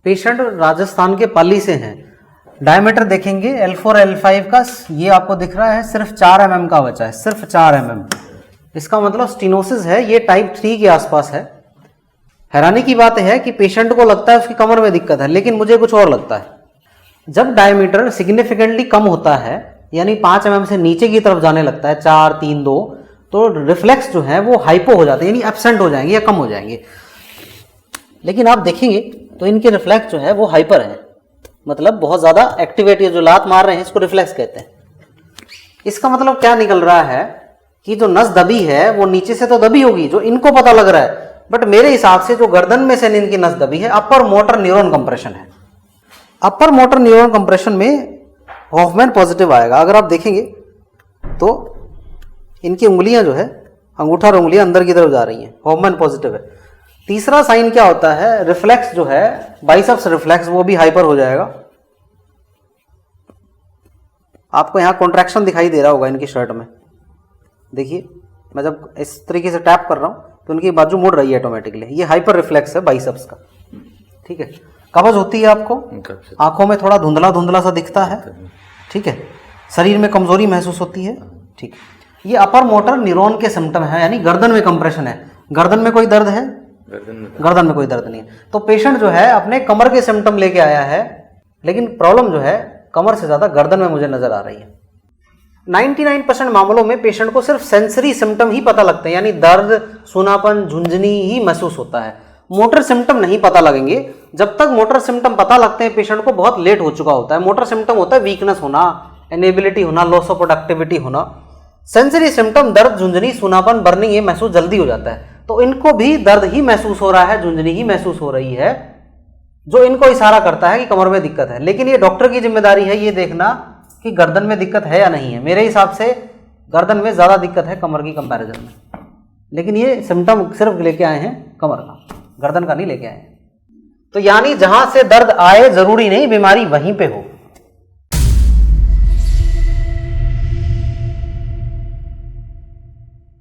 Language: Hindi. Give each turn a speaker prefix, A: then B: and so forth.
A: पेशेंट राजस्थान के पाली से हैं। डायमीटर देखेंगे L4 L5 का, ये आपको दिख रहा है सिर्फ 4 mm का बचा है, सिर्फ 4 mm। इसका मतलब स्टेनोसिस है, ये टाइप 3 के आसपास है। हैरानी की बात है कि पेशेंट को लगता है उसकी कमर में दिक्कत है, लेकिन मुझे कुछ और लगता है। जब डायमीटर सिग्निफिकेंटली कम होता है, यानी 5 mm से नीचे की तरफ जाने लगता है, 4, 3, 2, तो रिफ्लेक्स जो है वो हाइपो हो जाते हैं, यानी एब्सेंट हो जाएंगे या कम हो जाएंगे। लेकिन आप देखेंगे तो इनके रिफ्लेक्स जो है वो हाइपर है, मतलब बहुत ज्यादा एक्टिवेट, जो लात मार रहे हैं इसको रिफ्लेक्स कहते हैं। इसका मतलब क्या निकल रहा है कि जो नस दबी है वो नीचे से तो दबी होगी, जो इनको पता लग रहा है, बट मेरे हिसाब से जो गर्दन में से इनकी नस दबी है, अपर मोटर न्यूरॉन कंप्रेशन है। अपर मोटर न्यूरॉन कंप्रेशन में हॉफमैन पॉजिटिव आएगा। अगर आप देखेंगे तो इनकी उंगलियां जो है, अंगूठा और उंगलियां अंदर की तरफ जा रही हैं, हॉफमैन पॉजिटिव है। तीसरा साइन क्या होता है, रिफ्लेक्स जो है, बाइसेप्स रिफ्लेक्स, वो भी हाइपर हो जाएगा। आपको यहां कॉन्ट्रैक्शन दिखाई दे रहा होगा इनकी शर्ट में, देखिए मैं जब इस तरीके से टैप कर रहा हूं तो उनकी बाजू मुड़ रही है ऑटोमेटिकली, ये हाइपर रिफ्लेक्स है बाइसेप्स का। ठीक है, कब्ज होती है आपको, आंखों में थोड़ा धुंधला धुंधला सा दिखता है, ठीक है, शरीर में कमजोरी महसूस होती है, ठीक। ये अपर मोटर न्यूरॉन के सिम्टम है, यानी गर्दन में कंप्रेशन है। गर्दन में कोई दर्द है? गर्दन में कोई दर्द नहीं है। तो पेशेंट जो है अपने कमर के सिम्टम लेके आया है, लेकिन प्रॉब्लम जो है कमर से ज्यादा गर्दन में मुझे नजर आ रही है। 99% मामलों में पेशेंट को सिर्फ सेंसरी सिम्टम ही पता लगते हैं, यानी दर्द, सूनापन, झुंझुनी ही महसूस होता है। मोटर सिम्टम नहीं पता लगेंगे। जब तक मोटर सिम्टम पता लगते हैं पेशेंट को बहुत लेट हो चुका होता है। मोटर सिम्टम होता है वीकनेस होना, इनेबिलिटी होना, लॉस ऑफ प्रोडक्टिविटी होना। सेंसरी सिम्टम दर्द, झुंझुनी, सूनापन, बर्निंग, ये महसूस जल्दी हो जाता है। तो इनको भी दर्द ही महसूस हो रहा है, झुंझुनी ही महसूस हो रही है, जो इनको इशारा करता है कि कमर में दिक्कत है। लेकिन ये डॉक्टर की जिम्मेदारी है ये देखना कि गर्दन में दिक्कत है या नहीं है। मेरे हिसाब से गर्दन में ज्यादा दिक्कत है कमर की कंपैरिजन में, लेकिन ये सिम्टम सिर्फ लेके आए हैं कमर का, गर्दन का नहीं लेके आए हैं। तो यानी जहां से दर्द आए जरूरी नहीं बीमारी वहीं पे हो।